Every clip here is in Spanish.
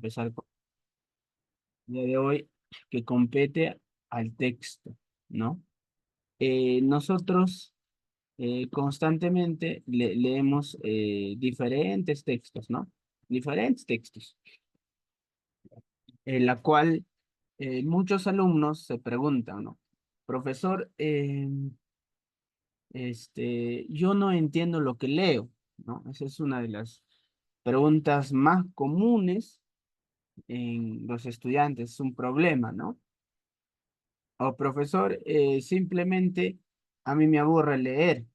empezar con el día de hoy que compete al texto, ¿no? Nosotros constantemente leemos diferentes textos, ¿no? Diferentes textos, en la cual muchos alumnos se preguntan, ¿no? Profesor, yo no entiendo lo que leo, ¿no? Esa es una de las preguntas más comunes en los estudiantes, es un problema, ¿no? O profesor, simplemente a mí me aburre leer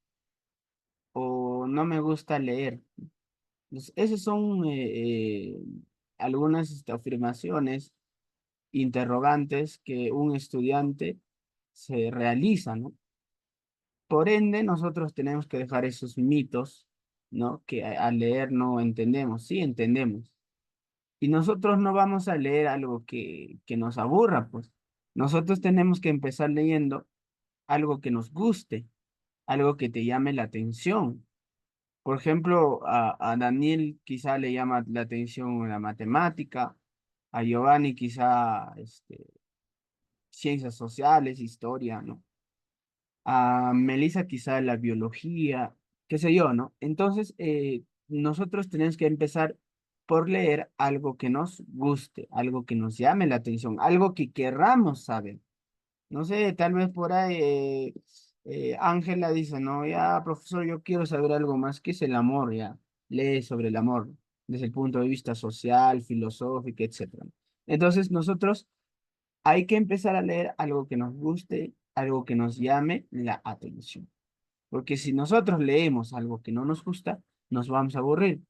o no me gusta leer. Esas son algunas afirmaciones interrogantes que un estudiante se realiza, ¿no? Por ende, nosotros tenemos que dejar esos mitos, ¿no? Que al leer no entendemos, sí entendemos. Y nosotros no vamos a leer algo que nos aburra, pues. Nosotros tenemos que empezar leyendo algo que nos guste, algo que te llame la atención. Por ejemplo, a Daniel quizá le llama la atención la matemática, a Giovanni quizá ciencias sociales, historia, ¿no? A Melissa quizá la biología, qué sé yo, ¿no? Entonces, nosotros tenemos que empezar por leer algo que nos guste, algo que nos llame la atención, algo que querramos saber. No sé, tal vez por ahí Ángela dice, no, ya, profesor, yo quiero saber algo más. ¿Qué es el amor? Ya, lee sobre el amor desde el punto de vista social, filosófico, etcétera. Entonces, nosotros hay que empezar a leer algo que nos guste, algo que nos llame la atención. Porque si nosotros leemos algo que no nos gusta, nos vamos a aburrir.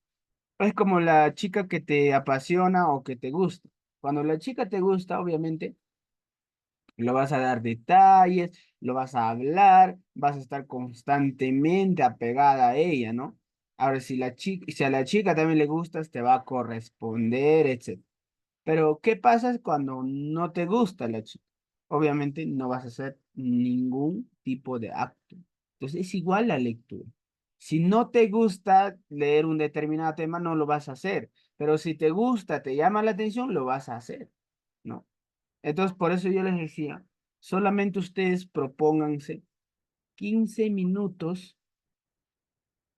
Es como la chica que te apasiona o que te gusta. Cuando la chica te gusta, obviamente lo vas a dar detalles, lo vas a hablar, vas a estar constantemente apegada a ella, ¿no? Ahora, si a la chica también le gustas, te va a corresponder, etc. Pero, ¿qué pasa cuando no te gusta la chica? Obviamente no vas a hacer ningún tipo de acto. Entonces, es igual la lectura. Si no te gusta leer un determinado tema, no lo vas a hacer. Pero si te gusta, te llama la atención, lo vas a hacer, ¿no? Entonces, por eso yo les decía, solamente ustedes propónganse 15 minutos,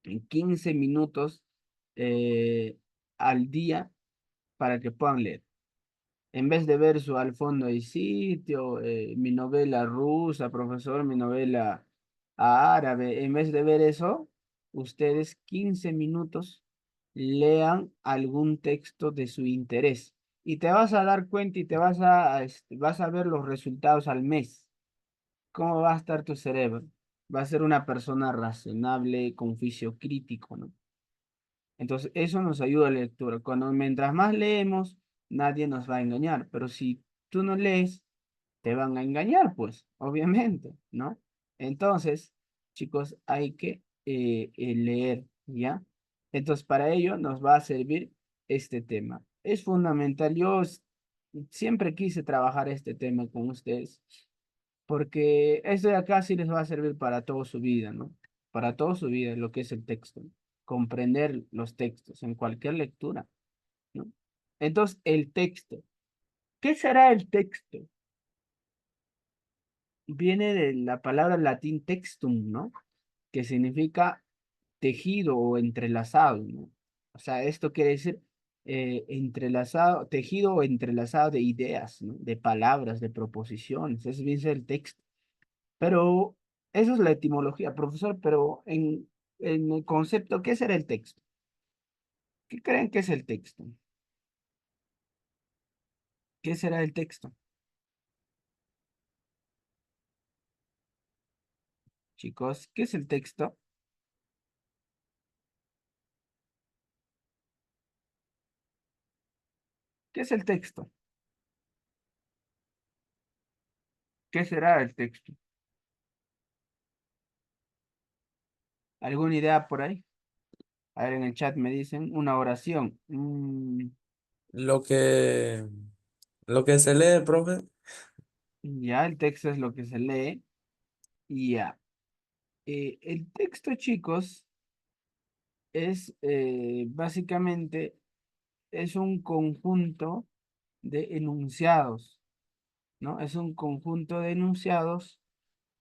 en 15 minutos eh, al día para que puedan leer. En vez de ver su al fondo hay sitio, mi novela rusa, profesor, mi novela árabe, en vez de ver eso, ustedes 15 minutos lean algún texto de su interés y te vas a dar cuenta y vas a ver los resultados al mes. ¿Cómo va a estar tu cerebro? Va a ser una persona razonable, con juicio crítico, ¿no? Entonces, eso nos ayuda a la lectura. Mientras más leemos, nadie nos va a engañar. Pero si tú no lees, te van a engañar, pues, obviamente, ¿no? Entonces, chicos, hay que leer, ¿ya? Entonces, para ello nos va a servir este tema. Es fundamental. Siempre quise trabajar este tema con ustedes, porque esto de acá sí les va a servir para toda su vida, ¿no? Para toda su vida, lo que es el texto, comprender los textos en cualquier lectura, ¿no? Entonces, el texto. ¿Qué será el texto? Viene de la palabra latín textum, ¿no? Que significa tejido o entrelazado, ¿no? O sea, esto quiere decir entrelazado, tejido o entrelazado de ideas, ¿no? De palabras, de proposiciones. Eso viene a ser el texto. Pero esa es la etimología, profesor, pero en el concepto, ¿qué será el texto? ¿Qué creen que es el texto? ¿Qué será el texto? Chicos, ¿qué es el texto? ¿Qué es el texto? ¿Qué será el texto? ¿Alguna idea por ahí? A ver, en el chat me dicen una oración. Lo que, lo que se lee, profe, Ya, el texto es lo que se lee. Y ya. El texto, chicos, es básicamente es un conjunto de enunciados, ¿no? Es un conjunto de enunciados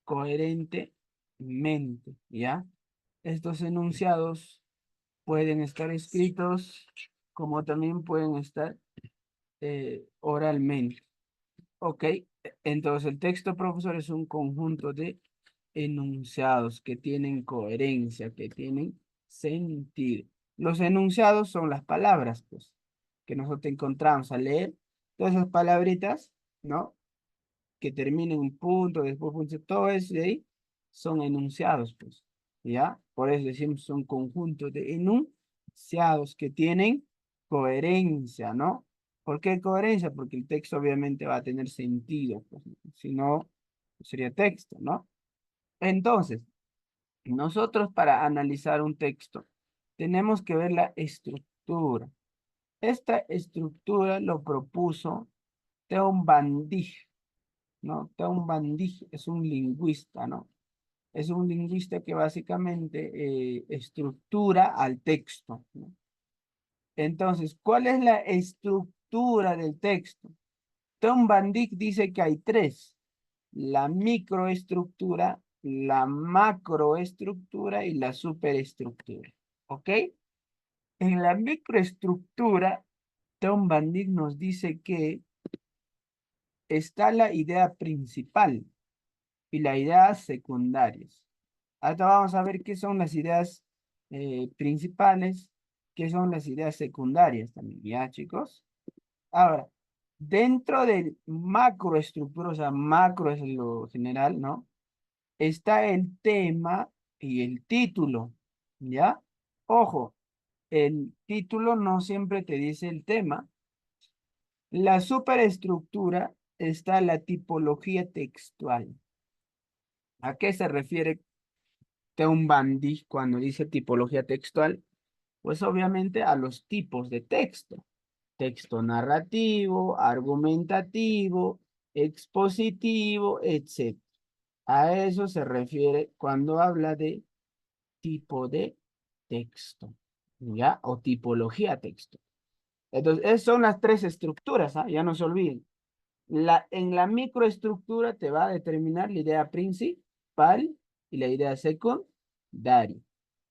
coherentemente, ¿ya? Estos enunciados pueden estar escritos como también pueden estar oralmente. Ok, entonces el texto, profesor, es un conjunto de enunciados que tienen coherencia, que tienen sentido. Los enunciados son las palabras, pues, que nosotros encontramos al leer. Todas esas palabritas, ¿no? Que terminen un punto, después punto, todo eso de ahí son enunciados, pues, ¿ya? Por eso decimos son conjuntos de enunciados que tienen coherencia, ¿no? ¿Por qué coherencia? Porque el texto obviamente va a tener sentido, pues, si no, sería texto, ¿no? Entonces, nosotros para analizar un texto tenemos que ver la estructura. Esta estructura lo propuso Theon Van Dijk, ¿no? Theon Van Dijk es un lingüista, ¿no? Es un lingüista que básicamente estructura al texto, ¿no? Entonces, ¿cuál es la estructura del texto? Theon Van Dijk dice que hay tres: la microestructura, la macroestructura y la superestructura. ¿Ok? En la microestructura, Theon Van Dijk nos dice que está la idea principal y las ideas secundarias. Ahora vamos a ver qué son las ideas principales, qué son las ideas secundarias también, ¿ya, chicos? Ahora, dentro del macroestructura, o sea, macro es lo general, ¿no? Está el tema y el título, ¿ya? Ojo, el título no siempre te dice el tema. La superestructura está la tipología textual. ¿A qué se refiere Teun Bandi cuando dice tipología textual? Pues obviamente a los tipos de texto. Texto narrativo, argumentativo, expositivo, etc. A eso se refiere cuando habla de tipo de texto, ¿ya? O tipología texto. Entonces, esas son las tres estructuras, ¿ah? Ya no se olviden. En la microestructura te va a determinar la idea principal y la idea secundaria,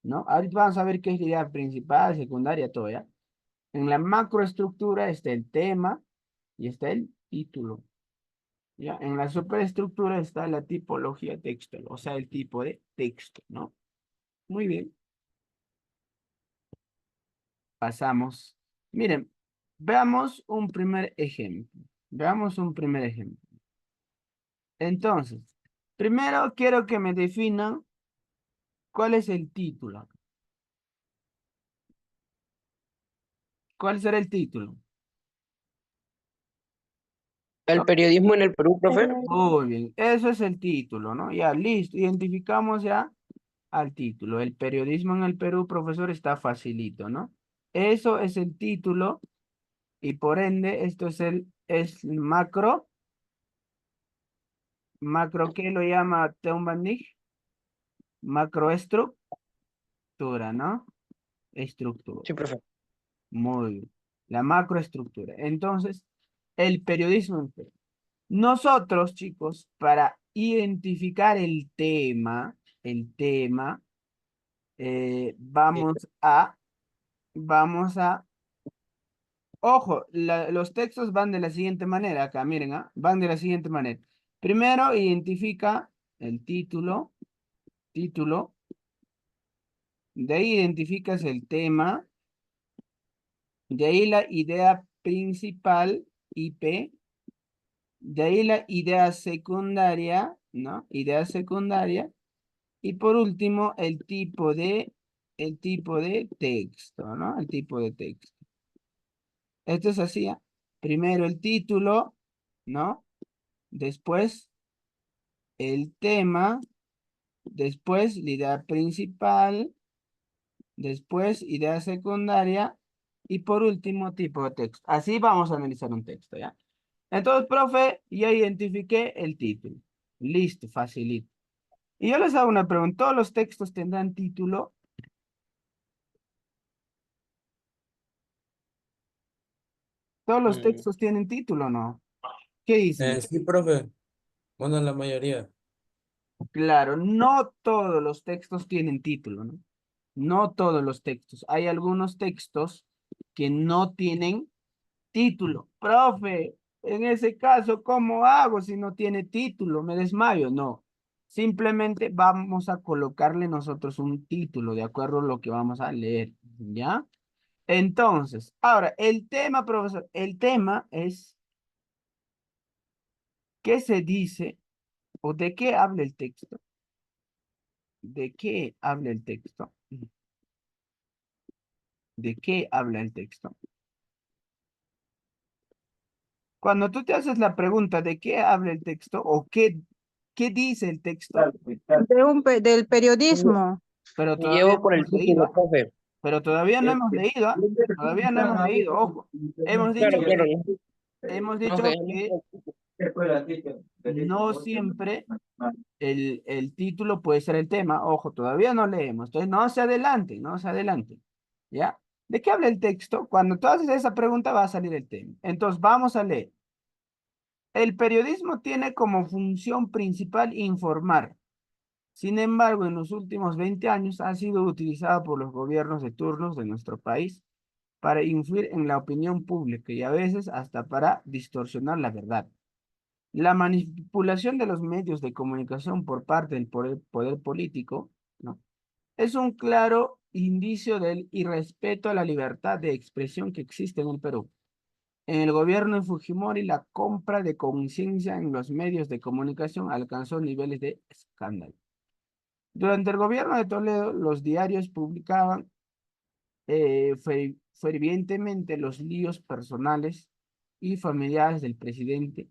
¿no? Ahorita vamos a ver qué es la idea principal, secundaria, todo, ¿ya? En la macroestructura está el tema y está el título, ¿ya? En la superestructura está la tipología textual, o sea, el tipo de texto, ¿no? Muy bien, pasamos. Miren, veamos un primer ejemplo. Veamos un primer ejemplo. Entonces, primero quiero que me definan cuál es el título. ¿Cuál será el título? El periodismo en el Perú, profe. Muy bien, eso es el título, ¿no? Ya, listo, identificamos ya al título. El periodismo en el Perú, profesor, está facilito, ¿no? Eso es el título y por ende esto es el macro, ¿qué lo llama Teumannig? Macroestructura, ¿no? Estructura. Sí, profe. Muy bien. La macroestructura. Entonces, el periodismo en Perú. Nosotros, chicos, para identificar el tema, Sí. vamos a, ojo, los textos van de la siguiente manera, acá, miren, ¿ah? Van de la siguiente manera. Primero, identifica el título, de ahí identificas el tema, de ahí la idea principal, IP, de ahí la idea secundaria, ¿no? Idea secundaria. Y por último, el tipo de texto, ¿no? El tipo de texto. Esto es así, ¿ah? Primero el título, ¿no? Después el tema, después la idea principal, después idea secundaria y por último tipo de texto. Así vamos a analizar un texto, ¿ya? Entonces, profe, ya identifiqué el título. Listo, facilito. Y yo les hago una pregunta. ¿Todos los textos tendrán título? Todos los Mm, textos tienen título, ¿no? ¿Qué dicen? sí, profe. Bueno, la mayoría. Claro, no todos los textos tienen título, ¿no? No todos los textos. Hay algunos textos que no tienen título. Profe, en ese caso, ¿cómo hago si no tiene título? ¿Me desmayo? No. Simplemente vamos a colocarle nosotros un título de acuerdo a lo que vamos a leer, ¿ya? Entonces, ahora, el tema, profesor, el tema es ¿qué se dice o de qué habla el texto? ¿De qué habla el texto? ¿De qué habla el texto? Cuando tú te haces la pregunta de qué habla el texto o qué dice el texto, Del periodismo. pero Me todavía llevo no por el hemos leído, título, ¿ah? profe. Pero todavía no hemos leído, ¿ah? Todavía no hemos leído, ojo. Hemos Claro, dicho claro. que, hemos No, que dicho que no siempre el título puede ser el tema, ojo, todavía no leemos, entonces no se adelante, no se adelante, ¿ya? ¿De qué habla el texto? Cuando tú haces esa pregunta va a salir el tema. Entonces vamos a leer. El periodismo tiene como función principal informar. Sin embargo, en los últimos 20 años ha sido utilizado por los gobiernos de turnos de nuestro país para influir en la opinión pública y a veces hasta para distorsionar la verdad. La manipulación de los medios de comunicación por parte del poder político, ¿no? Es un claro indicio del irrespeto a la libertad de expresión que existe en el Perú. En el gobierno de Fujimori, la compra de conciencia en los medios de comunicación alcanzó niveles de escándalo. Durante el gobierno de Toledo, los diarios publicaban fervientemente los líos personales y familiares del presidente,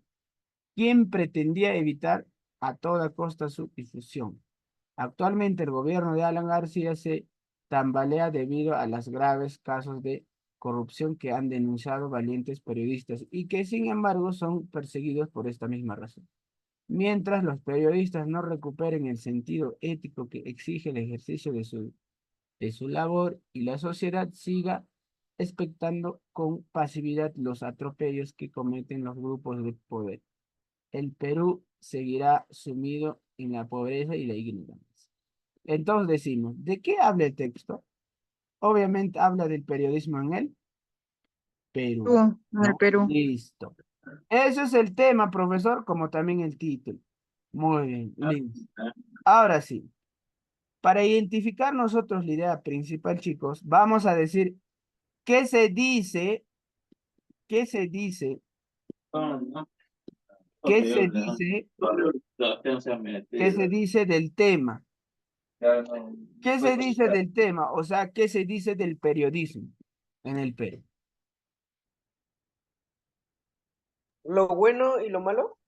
quien pretendía evitar a toda costa su difusión. Actualmente el gobierno de Alan García se tambalea debido a los graves casos de corrupción que han denunciado valientes periodistas y que sin embargo son perseguidos por esta misma razón. Mientras los periodistas no recuperen el sentido ético que exige el ejercicio de su labor y la sociedad siga expectando con pasividad los atropellos que cometen los grupos de poder, el Perú seguirá sumido en la pobreza y la ignorancia. Entonces decimos, ¿de qué habla el texto? Obviamente habla del periodismo en el Perú, En el ¿no? Perú. Listo. Ese es el tema, profesor, como también el título. Muy bien, listo. Ahora sí, para identificar nosotros la idea principal, chicos, vamos a decir qué se dice, qué se dice, qué se dice, qué se dice del tema. ¿Qué se dice del tema? O sea, ¿qué se dice del periodismo en el Perú? Lo bueno y lo malo.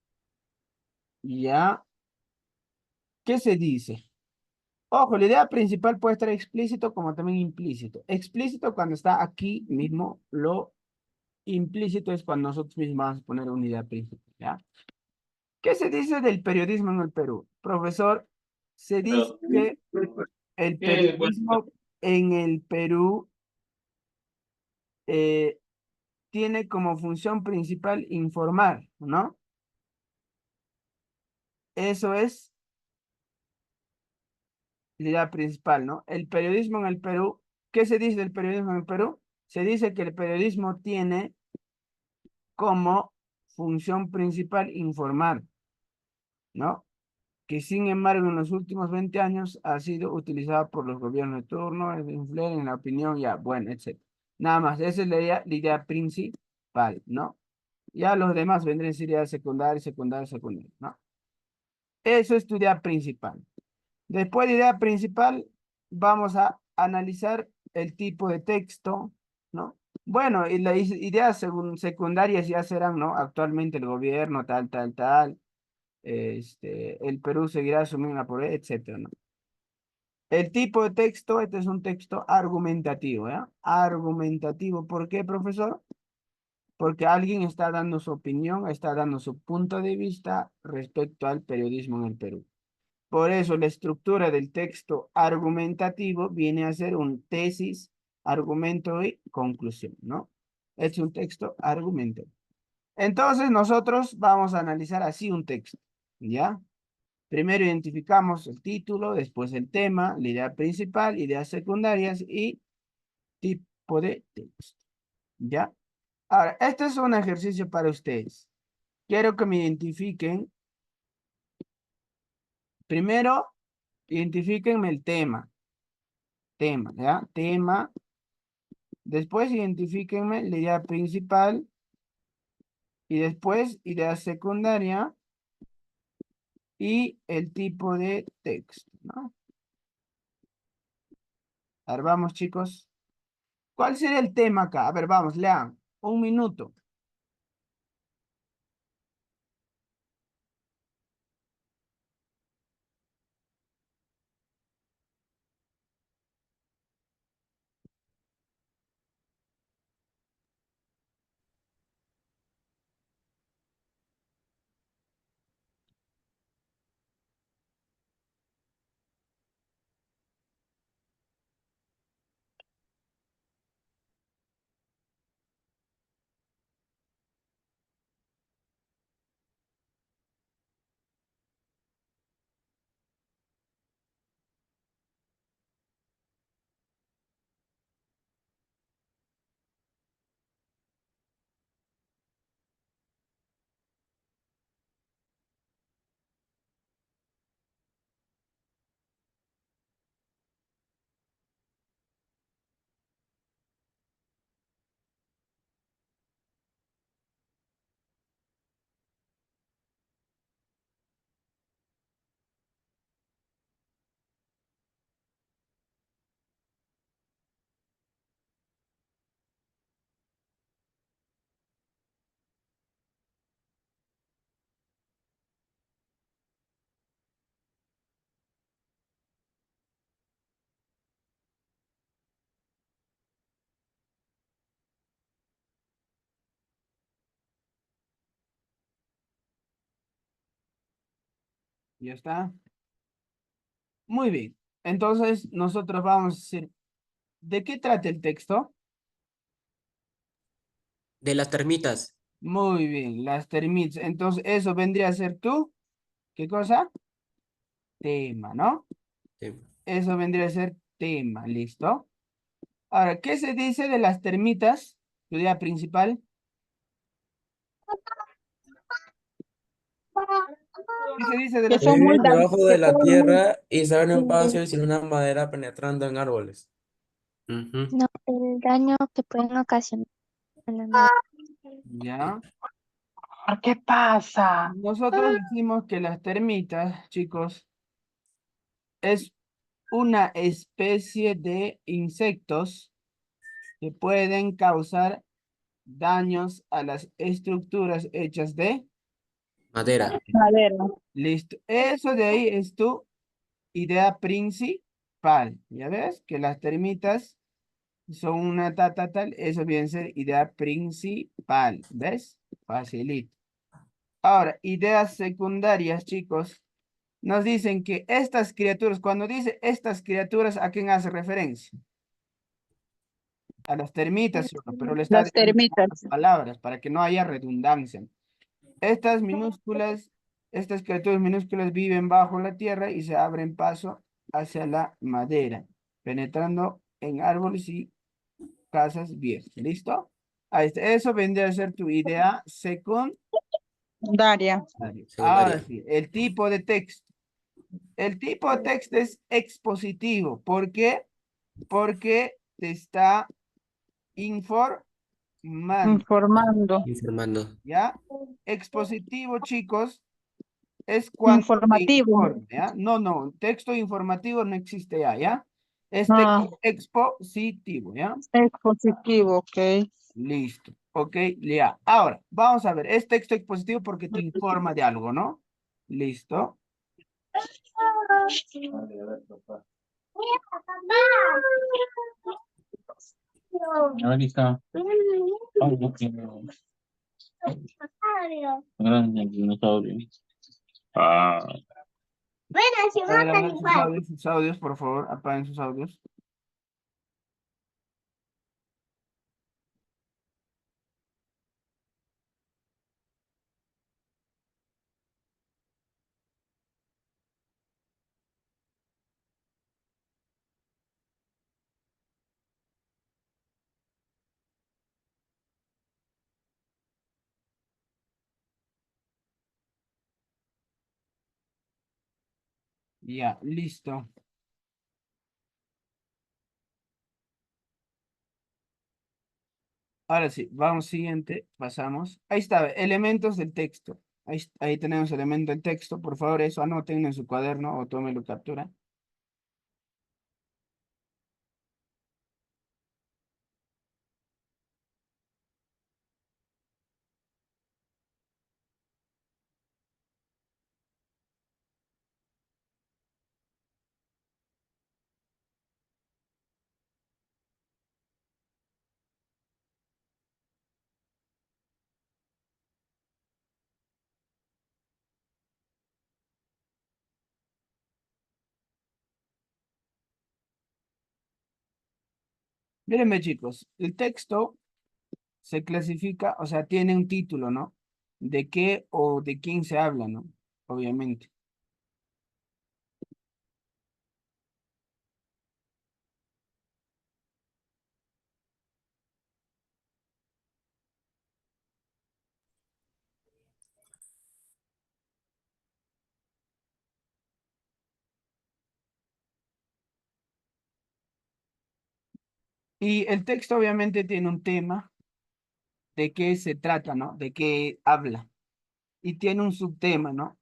¿Ya? ¿Qué se dice? Ojo, la idea principal puede estar explícito como también implícito. Explícito cuando está aquí mismo, lo implícito es cuando nosotros mismos vamos a poner una idea principal, ¿ya? ¿Qué se dice del periodismo en el Perú? Profesor, se dice que el periodismo en el Perú eh, tiene como función principal informar, ¿no? Eso es la idea principal, ¿no? El periodismo en el Perú, ¿qué se dice del periodismo en el Perú? Se dice que el periodismo tiene como función principal informar, ¿no? Que sin embargo en los últimos 20 años ha sido utilizada por los gobiernos de turno, es de influir en la opinión, ya, bueno, etc. Nada más, esa es la idea principal, ¿no? Ya los demás vendrían a ser ideas secundarias, secundarias, secundarias, ¿no? Eso es tu idea principal. Después de idea principal, vamos a analizar el tipo de texto, ¿no? Bueno, y las ideas secundarias ya serán, ¿no? Actualmente el gobierno, tal, tal, tal, el Perú seguirá asumiendo la pobreza, etcétera, ¿no? El tipo de texto, este es un texto argumentativo, ¿ya? Argumentativo, ¿por qué, profesor? Porque alguien está dando su opinión, está dando su punto de vista respecto al periodismo en el Perú. Por eso la estructura del texto argumentativo viene a ser un tesis, argumento y conclusión, ¿no? Es un texto argumento. Entonces nosotros vamos a analizar así un texto, ¿ya? Primero identificamos el título, después el tema, la idea principal, ideas secundarias y tipo de texto, ¿ya? Ahora, este es un ejercicio para ustedes. Quiero que me identifiquen. Primero, identifíquenme el tema. Tema, ¿ya? Tema. Después, identifíquenme la idea principal. Y después, idea secundaria. Y el tipo de texto, ¿no? A ver, vamos, chicos. ¿Cuál sería el tema acá? A ver, vamos, lean. Un minuto. ¿Ya está? Muy bien. Entonces, nosotros vamos a decir, ¿de qué trata el texto? De las termitas. Muy bien, las termitas. Entonces, eso vendría a ser tú. ¿Qué cosa? Tema, ¿no? Sí. Eso vendría a ser tema, ¿listo? Ahora, ¿qué se dice de las termitas? Tu idea principal. ¿Qué se dice de Que las son muy Viven termitas? debajo de que la son muy tierra y saben en espacio y sin una madera penetrando en árboles. Ujú. No, el daño que pueden ocasionar a la madera. ¿Ya? ¿Qué pasa? Nosotros decimos que las termitas, chicos, es una especie de insectos que pueden causar daños a las estructuras hechas de Madera. madera. madera. Listo. Eso de ahí es tu idea principal. ¿Ya ves? Que las termitas son una tal. Eso viene a ser idea principal. ¿Ves? Facilito. Ahora, ideas secundarias, chicos. Nos dicen que estas criaturas, cuando dice estas criaturas, ¿a quién hace referencia? A las termitas, ¿sí o no? Pero le está Las diciendo termitas. palabras para que no haya redundancia. Estas minúsculas, estas criaturas minúsculas viven bajo la tierra y se abren paso hacia la madera, penetrando en árboles y casas viejas. ¿Listo? Ahí está. Eso vendría a ser tu idea secundaria. Daria. Ahora Secundaria. sí, el tipo de texto. El tipo de texto es expositivo. ¿Por qué? Porque te está informando, Informando. Informando. ¿ya? Expositivo, chicos, es cuando te Informativo. informa, ¿ya? No, texto informativo no existe ya, ¿ya? Es Ah, texto expositivo, ¿ya? expositivo, ok. Listo, ok, ya. Ahora, vamos a ver, es texto expositivo porque te informa de algo, ¿no? Listo. Ahorita. Grande dinosaurio. Ah. A ver, sus audios, por favor, apaguen sus audios. Ya, listo. Ahora sí, vamos siguiente, pasamos. Ahí está, elementos del texto. Ahí tenemos elemento del texto. Por favor, eso anoten en su cuaderno o tómenlo captura. Mírenme, chicos, el texto se clasifica, o sea, tiene un título, ¿no? ¿De qué o de quién se habla, ¿no? Obviamente. Y el texto obviamente tiene un tema, de qué se trata, ¿no? De qué habla. Y tiene un subtema, ¿no?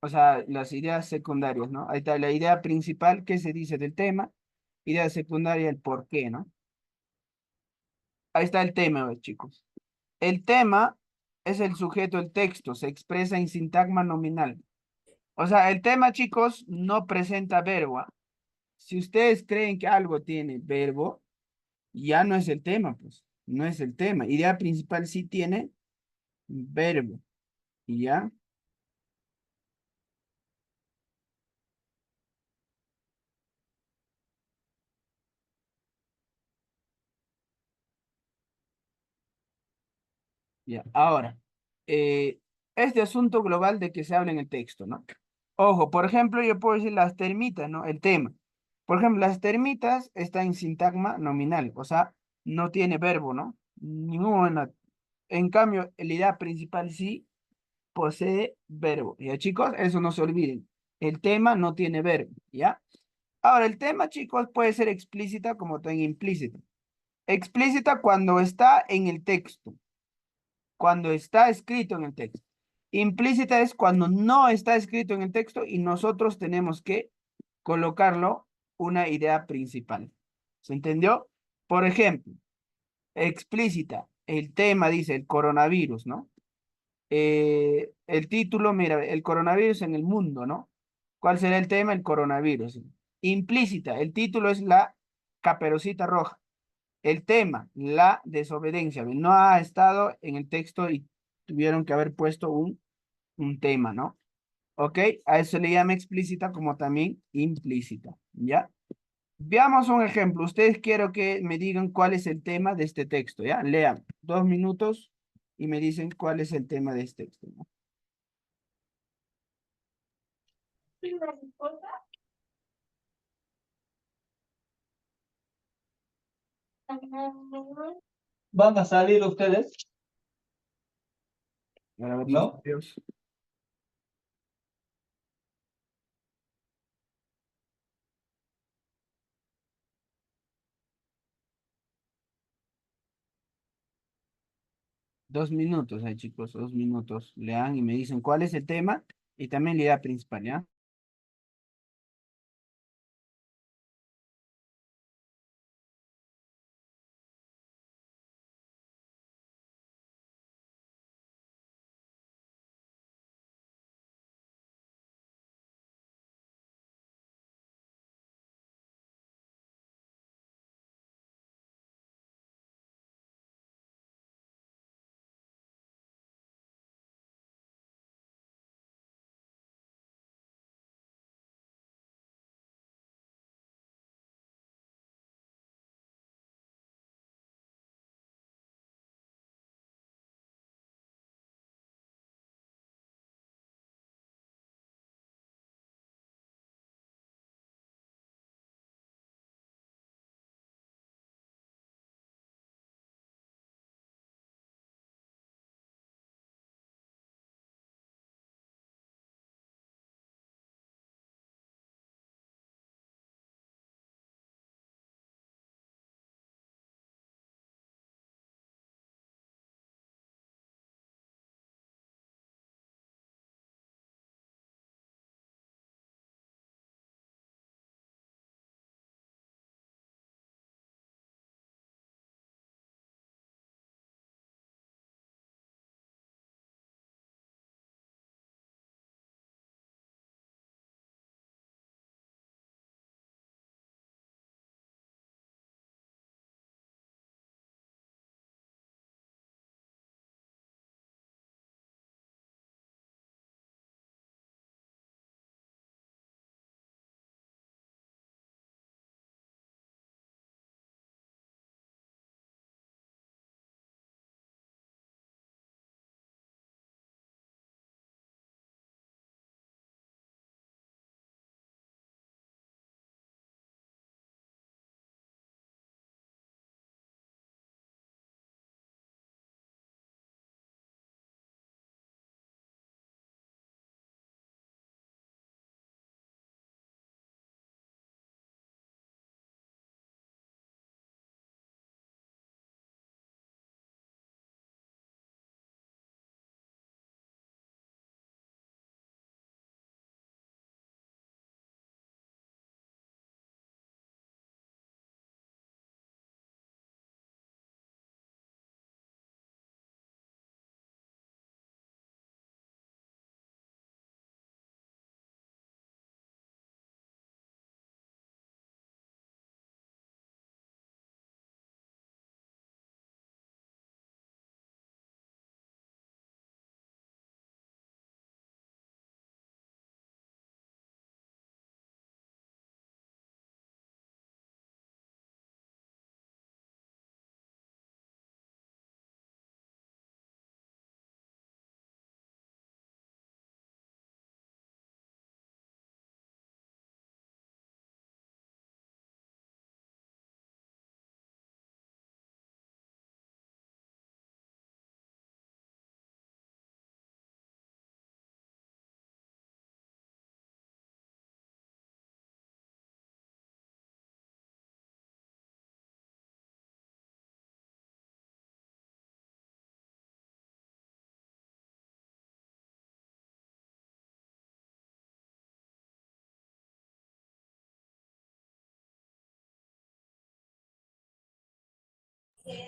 O sea, las ideas secundarias, ¿no? Ahí está la idea principal, qué se dice del tema, idea secundaria, el por qué, ¿no? Ahí está el tema, chicos. El tema es el sujeto del texto, se expresa en sintagma nominal. O sea, el tema, chicos, no presenta verbo. ¿Ah? Si ustedes creen que algo tiene verbo, ya no es el tema, pues, no es el tema. Idea principal sí tiene verbo, ¿y ya? Ya, ahora, este asunto global de que se habla en el texto, ¿no? Ojo, por ejemplo, yo puedo decir las termitas, ¿no? El tema. Por ejemplo, las termitas está en sintagma nominal, o sea, no tiene verbo, ¿no? Ninguna. En cambio, la idea principal sí posee verbo. ¿Ya, chicos? Eso no se olviden. El tema no tiene verbo, ¿ya? Ahora, el tema, chicos, puede ser explícita como también implícita. Explícita cuando está en el texto, cuando está escrito en el texto. Implícita es cuando no está escrito en el texto y nosotros tenemos que colocarlo una idea principal. ¿Se entendió? Por ejemplo, explícita, el tema dice el coronavirus, ¿no? El título, mira, el coronavirus en el mundo, ¿no? ¿Cuál será el tema? El coronavirus. Implícita, el título es la caperucita roja. El tema, la desobediencia. No ha estado en el texto y tuvieron que haber puesto un tema, ¿no? ¿Ok? A eso le llama explícita como también implícita, ¿ya? Veamos un ejemplo. Ustedes quiero que me digan cuál es el tema de este texto, ¿ya? Lean 2 minutos y me dicen cuál es el tema de este texto, ¿no? ¿Van a salir ustedes? Ahora ver sus ¿No? copios. Dos minutos, chicos, 2 minutos. Lean y me dicen cuál es el tema y también la idea principal, ¿ya?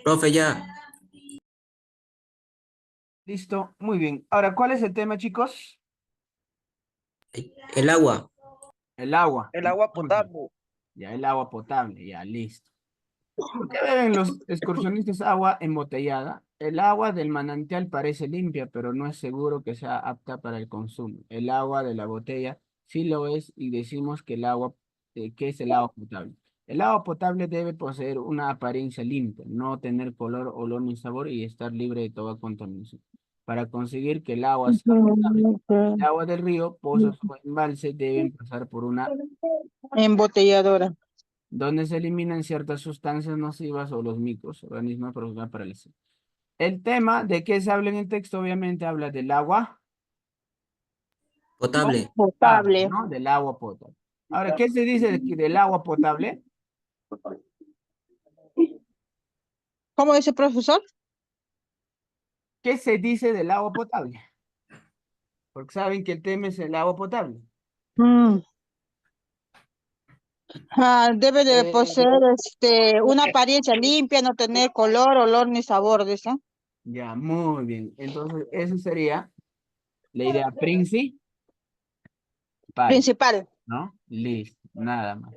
Profe, ya. Listo, muy bien. Ahora, ¿cuál es el tema, chicos? El agua. El agua. El agua Muy bien. potable. Ya, el agua potable, ya, listo. ¿Por qué beben los excursionistas agua embotellada? El agua del manantial parece limpia, pero no es seguro que sea apta para el consumo. El agua de la botella sí lo es y decimos que ¿qué es el agua potable? El agua potable debe poseer una apariencia limpia, no tener color, olor ni sabor y estar libre de toda contaminación. Para conseguir que el agua sea potable, el agua del río, pozos o embalse deben pasar por una Embotelladora. donde se eliminan ciertas sustancias nocivas o los microorganismos provocados para el ser. El tema de qué se habla en el texto obviamente habla del agua Potable. potable, Potable. ¿no? Del agua potable. Ahora, ¿qué se dice del agua potable? ¿Cómo dice profesor? ¿Qué se dice del agua potable? Porque saben que el tema es el agua potable. Mm. Debe de poseer una apariencia limpia, no tener color, olor ni sabor, dice. Ya, muy bien. Entonces, eso sería la idea principal, Principal. ¿no? Listo, nada más.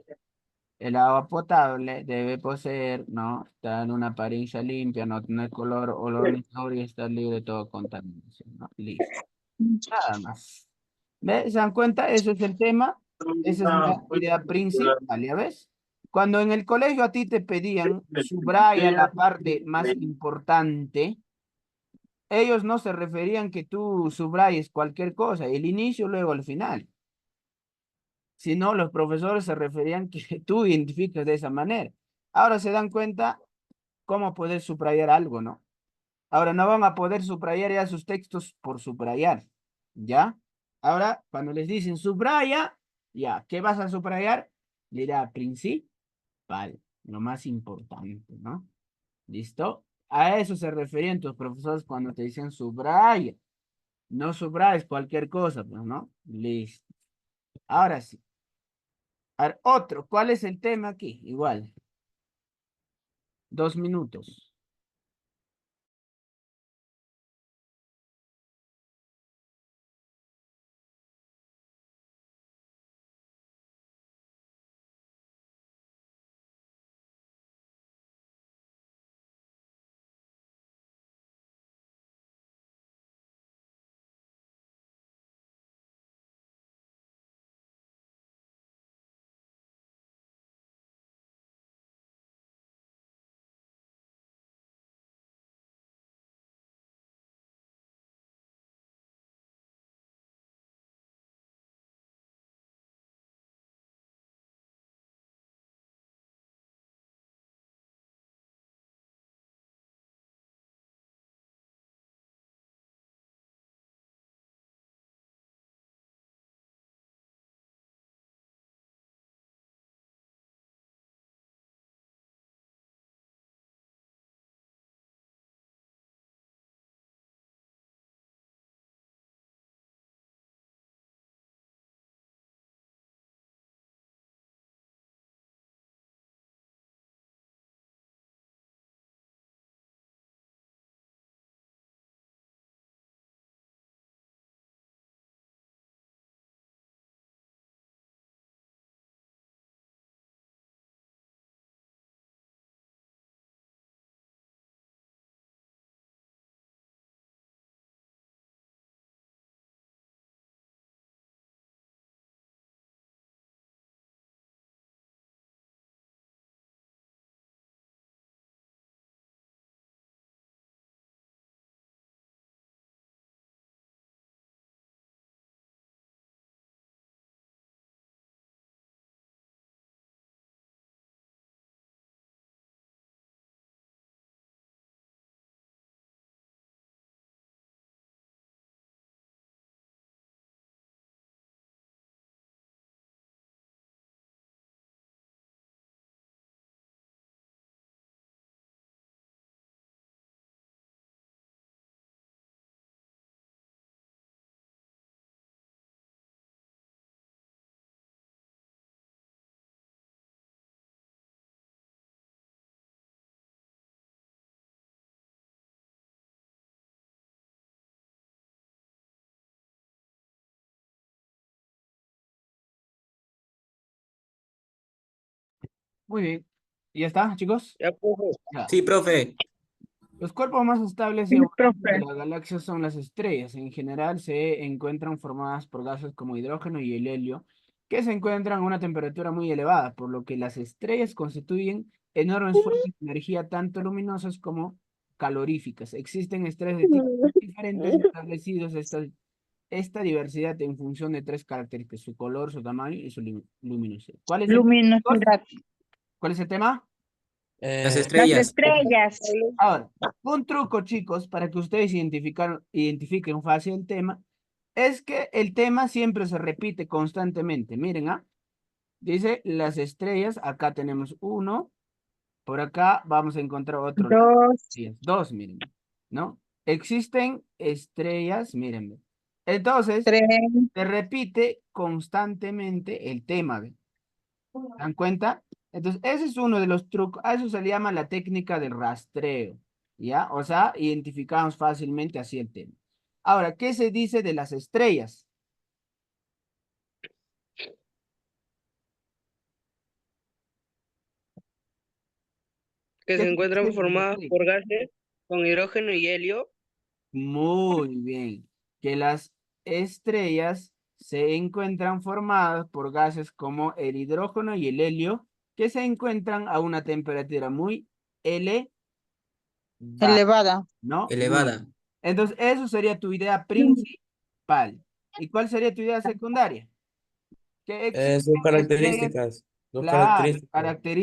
El agua potable debe poseer, ¿no? Estar en una apariencia limpia, no tener color, olor ni sabor y estar libre de toda contaminación, ¿no? Listo. Nada más. ¿Ves? ¿Se dan cuenta? Eso es el tema. Esa es la idea principal, ¿ya ves? Cuando en el colegio a ti te pedían subraya la parte más importante, ellos no se referían que tú subrayes cualquier cosa, el inicio luego al final, sino los profesores se referían que tú identificas de esa manera. Ahora se dan cuenta cómo poder subrayar algo, ¿no? Ahora no van a poder subrayar ya sus textos por subrayar, ¿ya? Ahora, cuando les dicen subraya, ya, ¿qué vas a subrayar? Le dirá principal, lo más importante, ¿no? ¿Listo? A eso se referían tus profesores cuando te dicen subraya. No subrayes cualquier cosa, pues, ¿no? Listo. Ahora sí. A ver, otro, ¿cuál es el tema aquí? Igual. 2 minutos. Muy bien. ¿Ya está, chicos? Ya, profe. Ya. Sí, profe. Los cuerpos más estables y Sí, abundantes de profe. la galaxia son las estrellas. En general se encuentran formadas por gases como hidrógeno y el helio, que se encuentran a una temperatura muy elevada, por lo que las estrellas constituyen enormes fuentes de energía tanto luminosas como caloríficas. Existen estrellas de tipos diferentes establecidos esta diversidad en función de tres características: su color, su tamaño y su luminosidad. Luminosidad. ¿Cuál es el tema? Las Eh, Las estrellas. estrellas. Ahora, un truco, chicos, para que ustedes identifiquen fácil el tema, es que el tema siempre se repite constantemente. Miren, ¿ah? Dice las estrellas, acá tenemos uno, por acá vamos a encontrar otro. Dos, Dos, miren, ¿no? Existen estrellas, miren. Entonces, tres. se repite constantemente el tema, ¿ven? ¿Se dan cuenta? Entonces, ese es uno de los trucos. A eso se le llama la técnica del rastreo. ¿Ya? O sea, identificamos fácilmente así el tema. Ahora, ¿qué se dice de las estrellas? Que ¿Qué se se encuentran dice de las formadas estrellas? por gases con hidrógeno y helio. Muy bien. Que las estrellas se encuentran formadas por gases como el hidrógeno y el helio, que se encuentran a una temperatura muy elevada. Elevada. ¿No? Elevada. Entonces, eso sería tu idea principal. ¿Y cuál sería tu idea secundaria? Que existen sus estrellas, características. Sus claro, características. características.